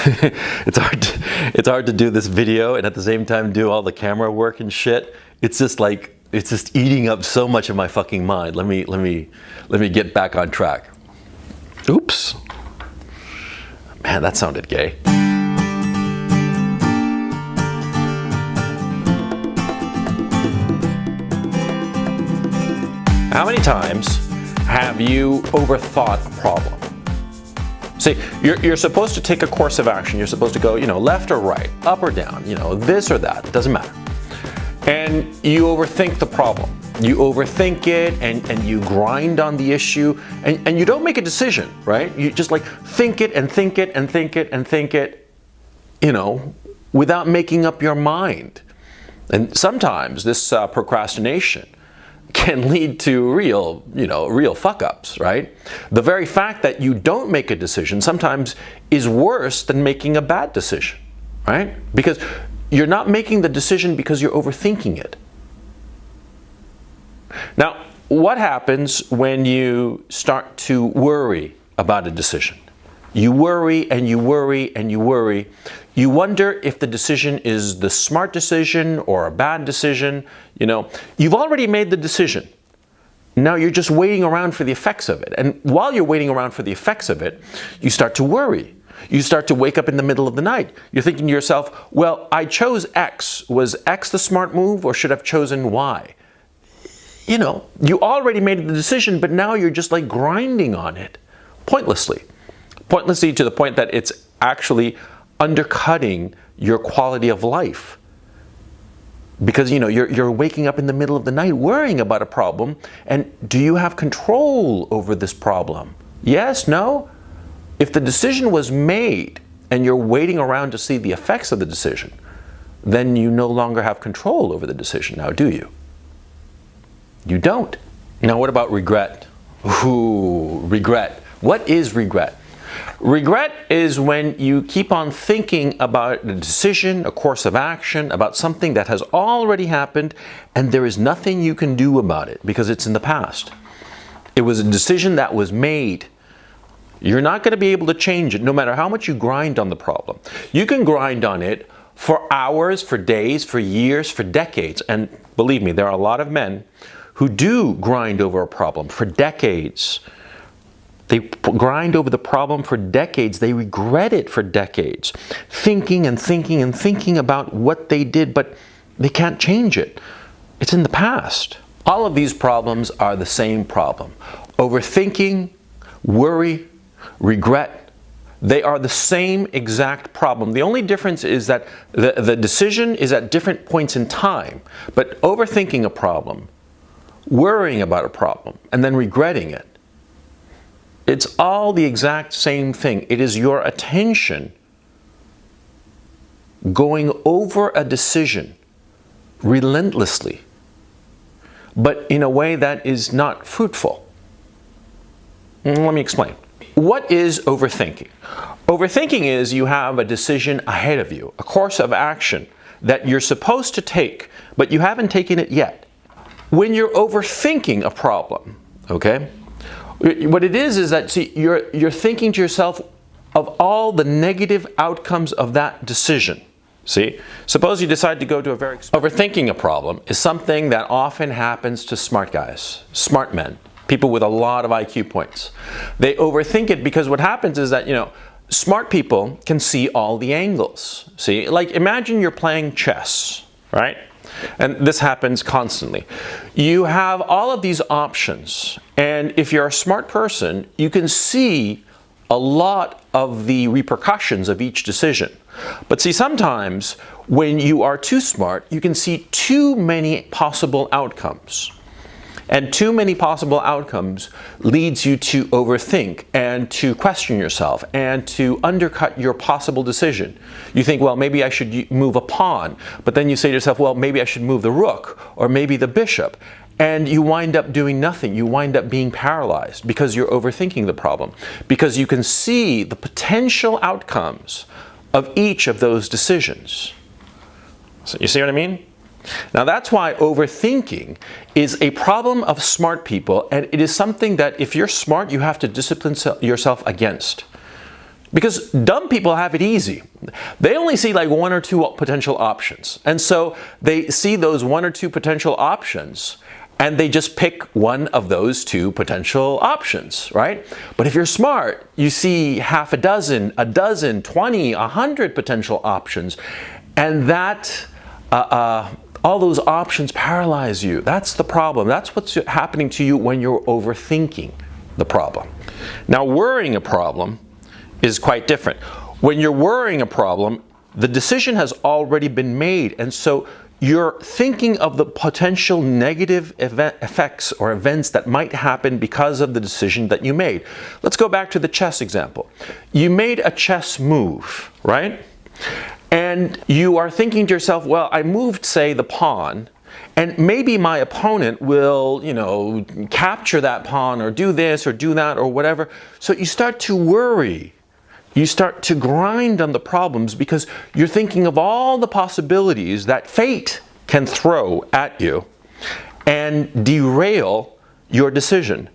It's hard to do this video and at the same time do all the camera work and shit. It's just eating up so much of my fucking mind. Let me get back on track. Oops. Man, that sounded gay. How many times have you overthought a problem? See, you're supposed to take a course of action. You're supposed to go, left or right, up or down, this or that. It doesn't matter. And you overthink the problem. You overthink it and you grind on the issue and you don't make a decision, right? You just think it and think it and think it and think it, without making up your mind. And sometimes this procrastination can lead to real fuck-ups, right? The very fact that you don't make a decision sometimes is worse than making a bad decision, right? Because you're not making the decision because you're overthinking it. Now, what happens when you start to worry about a decision? You worry and you worry and you worry. You wonder if the decision is the smart decision or a bad decision. You've already made the decision. Now you're just waiting around for the effects of it. And while you're waiting around for the effects of it, you start to worry. You start to wake up in the middle of the night. You're thinking to yourself, well, I chose X. Was X the smart move or should I have chosen Y? You already made the decision, but now you're just grinding on it pointlessly. Pointlessly to the point that it's actually undercutting your quality of life. Because you're waking up in the middle of the night worrying about a problem, and do you have control over this problem? Yes, no? If the decision was made and you're waiting around to see the effects of the decision, then you no longer have control over the decision now, do you? You don't. Now what about regret? Ooh, regret. What is regret? Regret is when you keep on thinking about a decision, a course of action, about something that has already happened, and there is nothing you can do about it because it's in the past. It was a decision that was made. You're not going to be able to change it no matter how much you grind on the problem. You can grind on it for hours, for days, for years, for decades. And believe me, there are a lot of men who do grind over a problem for decades. They grind over the problem for decades. They regret it for decades, thinking and thinking and thinking about what they did, but they can't change it. It's in the past. All of these problems are the same problem. Overthinking, worry, regret, they are the same exact problem. The only difference is that the decision is at different points in time, but overthinking a problem, worrying about a problem, and then regretting it, it's all the exact same thing. It is your attention going over a decision relentlessly, but in a way that is not fruitful. Let me explain. What is overthinking? Overthinking is you have a decision ahead of you, a course of action that you're supposed to take, but you haven't taken it yet. When you're overthinking a problem, okay, what it is that, see, you're thinking to yourself of all the negative outcomes of that decision. See, suppose you decide to go to overthinking a problem is something that often happens to smart guys, smart men, people with a lot of IQ points. They overthink it because what happens is that, smart people can see all the angles. See, imagine you're playing chess, right? And this happens constantly. You have all of these options, and if you're a smart person, you can see a lot of the repercussions of each decision. But see, sometimes when you are too smart, you can see too many possible outcomes. And too many possible outcomes leads you to overthink and to question yourself and to undercut your possible decision. You think, well, maybe I should move a pawn, but then you say to yourself, well, maybe I should move the rook or maybe the bishop. And you wind up doing nothing. You wind up being paralyzed because you're overthinking the problem. Because you can see the potential outcomes of each of those decisions. So you see what I mean? Now that's why overthinking is a problem of smart people, and it is something that if you're smart, you have to discipline yourself against. Because dumb people have it easy. They only see like one or two potential options. And so they see those one or two potential options and they just pick one of those two potential options, right? But if you're smart, you see half a dozen, 20, 100 potential options, and that all those options paralyze you. That's the problem. That's what's happening to you when you're overthinking the problem. Now, worrying a problem is quite different. When you're worrying a problem, the decision has already been made, and so you're thinking of the potential negative effects or events that might happen because of the decision that you made. Let's go back to the chess example. You made a chess move, right? And you are thinking to yourself, well, I moved, say, the pawn, and maybe my opponent will, capture that pawn or do this or do that or whatever. So you start to worry. You start to grind on the problems because you're thinking of all the possibilities that fate can throw at you and derail your decision.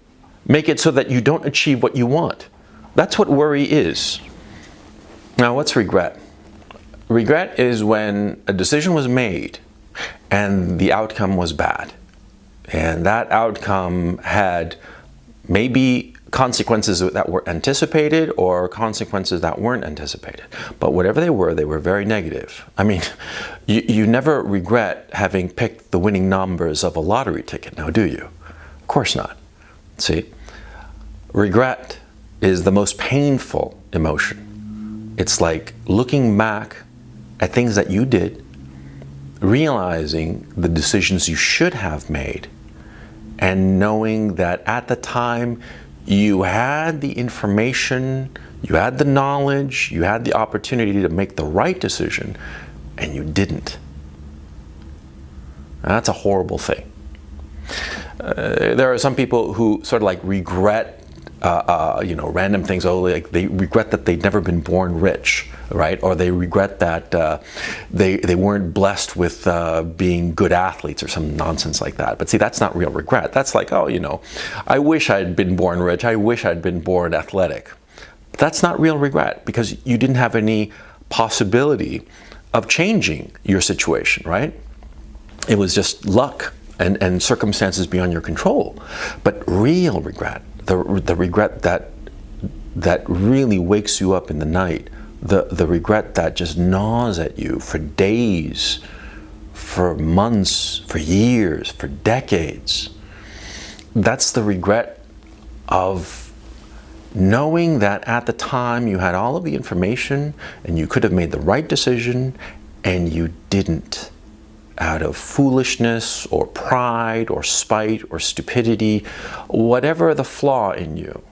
Make it so that you don't achieve what you want. That's what worry is. Now, what's regret? Regret is when a decision was made and the outcome was bad. And that outcome had maybe consequences that were anticipated or consequences that weren't anticipated. But whatever they were very negative. I mean, you never regret having picked the winning numbers of a lottery ticket, now do you? Of course not. See, regret is the most painful emotion. It's like looking back at things that you did, realizing the decisions you should have made, and knowing that at the time you had the information, you had the knowledge, you had the opportunity to make the right decision, and you didn't. And that's a horrible thing. There are some people who sort of like regret random things. Like they regret that they'd never been born rich, right? Or they regret that they weren't blessed with being good athletes or some nonsense like that. But see, that's not real regret. That's like, I wish I'd been born rich. I wish I'd been born athletic. But that's not real regret because you didn't have any possibility of changing your situation, right? It was just luck and circumstances beyond your control. But real regret, the regret that really wakes you up in the night, the regret that just gnaws at you for days, for months, for years, for decades. That's the regret of knowing that at the time you had all of the information and you could have made the right decision and you didn't, out of foolishness or pride or spite or stupidity, whatever the flaw in you.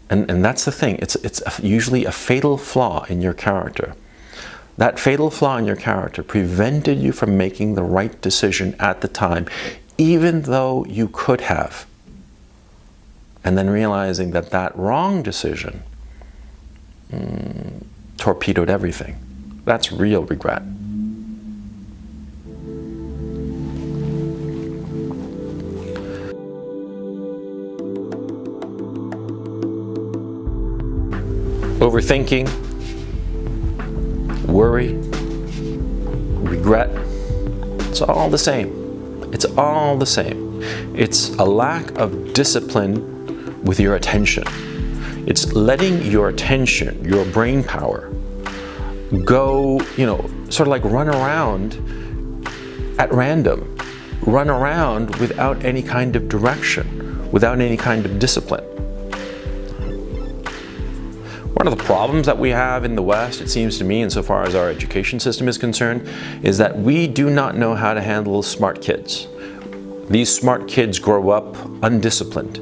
And that's the thing, it's usually a fatal flaw in your character. That fatal flaw in your character prevented you from making the right decision at the time, even though you could have. And then realizing that that wrong decision torpedoed everything. That's real regret. Overthinking, worry, regret, it's all the same. It's all the same. It's a lack of discipline with your attention. It's letting your attention, your brain power, go, sort of like run around at random, run around without any kind of direction, without any kind of discipline. One of the problems that we have in the West, it seems to me, insofar as our education system is concerned, is that we do not know how to handle smart kids. These smart kids grow up undisciplined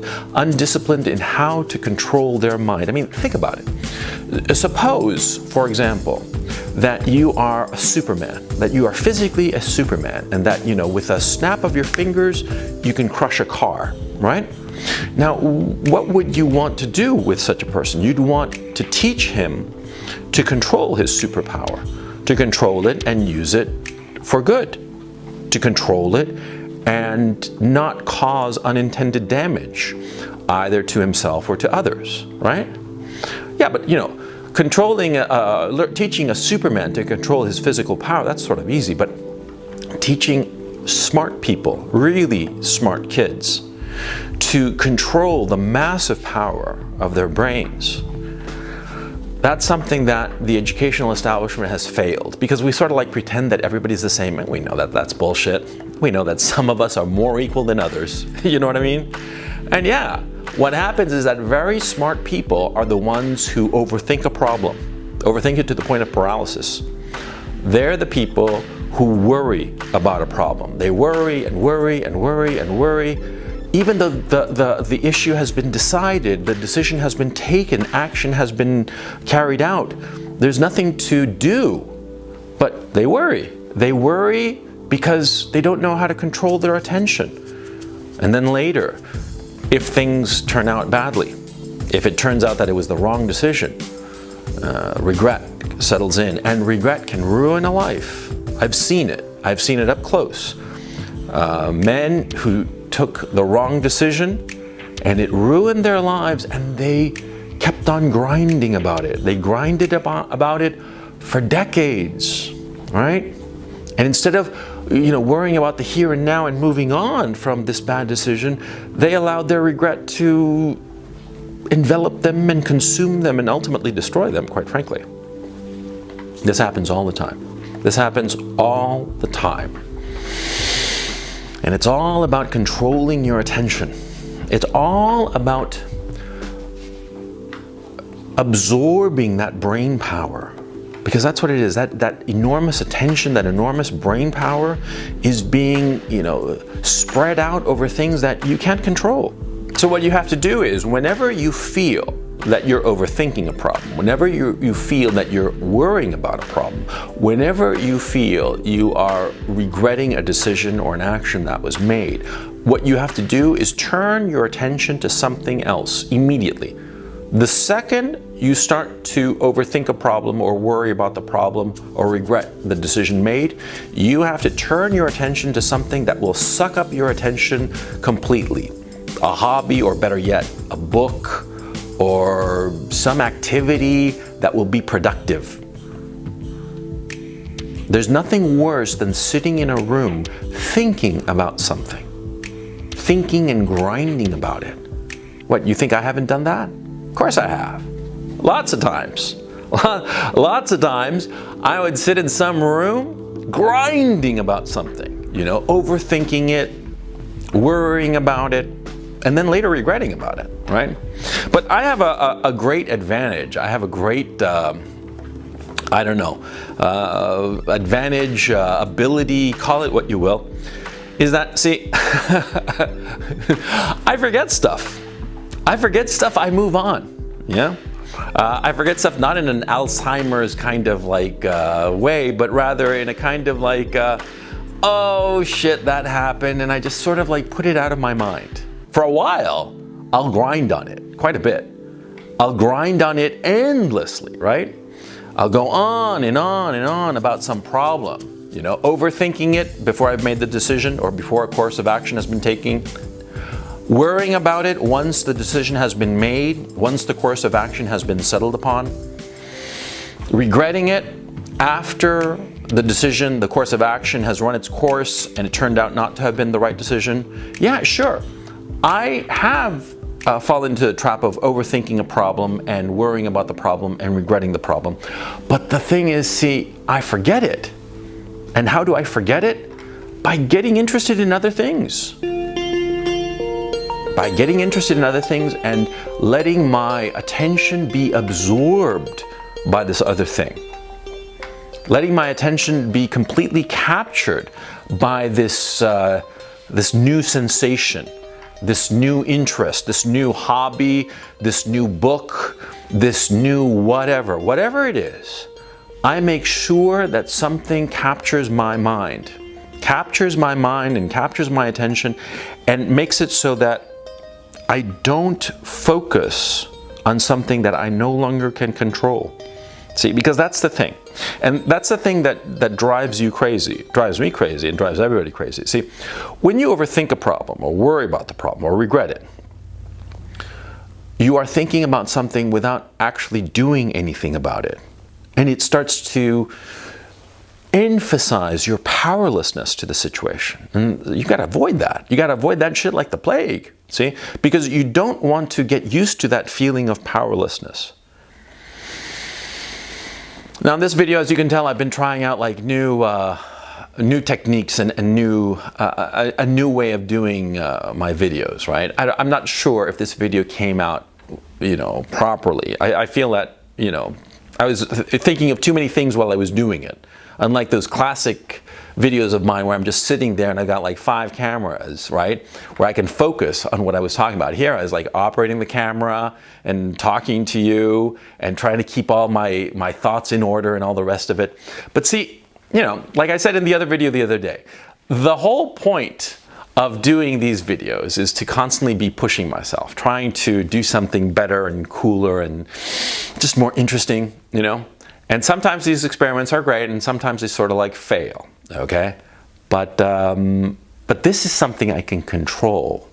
in how to control their mind. I mean, think about it. Suppose, for example, that you are a Superman, that you are physically a Superman, and that, with a snap of your fingers, you can crush a car, right? Now, what would you want to do with such a person? You'd want to teach him to control his superpower, to control it and use it for good, to control it and not cause unintended damage, either to himself or to others, right? Yeah, but teaching a Superman to control his physical power, that's sort of easy, but teaching smart people, really smart kids, to control the massive power of their brains, that's something that the educational establishment has failed, because we sort of like pretend that everybody's the same, and we know that that's bullshit. We know that some of us are more equal than others. You know what I mean? And yeah, what happens is that very smart people are the ones who overthink a problem, overthink it to the point of paralysis. They're the people who worry about a problem. They worry and worry and worry and worry. Even though the issue has been decided, the decision has been taken, action has been carried out, there's nothing to do, but they worry. They worry because they don't know how to control their attention. And then later, if things turn out badly, if it turns out that it was the wrong decision, regret settles in, and regret can ruin a life. I've seen it. I've seen it up close. Men who took the wrong decision and it ruined their lives, and they kept on grinding about it. They grinded about it for decades, right? And instead of worrying about the here and now and moving on from this bad decision, they allowed their regret to envelop them and consume them and ultimately destroy them, quite frankly. This happens all the time. This happens all the time. And it's all about controlling your attention. It's all about absorbing that brain power. Because that's what it is. That enormous attention, that enormous brain power is being, spread out over things that you can't control. So what you have to do is, whenever you feel that you're overthinking a problem, whenever you feel that you're worrying about a problem, whenever you feel you are regretting a decision or an action that was made, what you have to do is turn your attention to something else immediately. The second you start to overthink a problem or worry about the problem or regret the decision made, you have to turn your attention to something that will suck up your attention completely. A hobby, or better yet, a book, or some activity that will be productive. There's nothing worse than sitting in a room thinking about something, thinking and grinding about it. What, you think I haven't done that? Of course I have. Lots of times. Lots of times I would sit in some room grinding about something, overthinking it, worrying about it, and then later regretting about it, right? But I have a great advantage. I have a great, advantage, ability, call it what you will, is that, see, I forget stuff. I move on, yeah? I forget stuff not in an Alzheimer's kind of way, but rather in a kind of oh shit, that happened, and I just sort of put it out of my mind. For a while, I'll grind on it quite a bit. I'll grind on it endlessly, right? I'll go on and on and on about some problem, overthinking it before I've made the decision or before a course of action has been taken, worrying about it once the decision has been made, once the course of action has been settled upon, regretting it after the decision, the course of action has run its course and it turned out not to have been the right decision. Yeah, sure. I have fallen into the trap of overthinking a problem and worrying about the problem and regretting the problem. But the thing is, see, I forget it. And how do I forget it? By getting interested in other things. By getting interested in other things and letting my attention be absorbed by this other thing. Letting my attention be completely captured by this new sensation, this new interest, this new hobby, this new book, this new whatever it is. I make sure that something captures my mind and captures my attention and makes it so that I don't focus on something that I no longer can control. See, because that's the thing. And that's the thing that drives you crazy, drives me crazy, and drives everybody crazy. See, when you overthink a problem or worry about the problem or regret it, you are thinking about something without actually doing anything about it. And it starts to emphasize your powerlessness to the situation. And you got to avoid that. You got to avoid that shit like the plague. See? Because you don't want to get used to that feeling of powerlessness. Now in this video, as you can tell, I've been trying out like new techniques and a new way of doing my videos, right? I'm not sure if this video came out, properly. I feel that, I was thinking of too many things while I was doing it. Unlike those classic videos of mine where I'm just sitting there and I've got like 5 cameras, right? Where I can focus on what I was talking about. Here I was like operating the camera and talking to you and trying to keep all my thoughts in order and all the rest of it. But see, like I said in the other video the other day, the whole point of doing these videos is to constantly be pushing myself, trying to do something better and cooler and just more interesting, And sometimes these experiments are great and sometimes they sort of like fail, okay? But this is something I can control.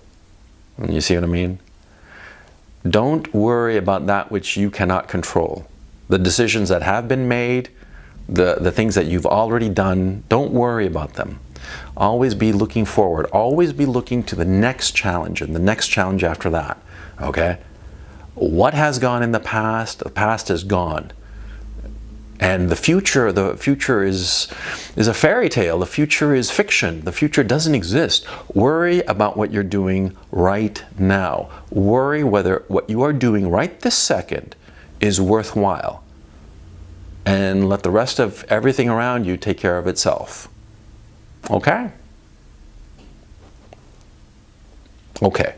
You see what I mean? Don't worry about that which you cannot control. The decisions that have been made, the things that you've already done, don't worry about them. Always be looking forward. Always be looking to the next challenge and the next challenge after that, okay? What has gone in the past is gone. And the future is a fairy tale. The future is fiction. The future doesn't exist. Worry about what you're doing right now. Worry whether what you are doing right this second is worthwhile. And let the rest of everything around you take care of itself. Okay? Okay.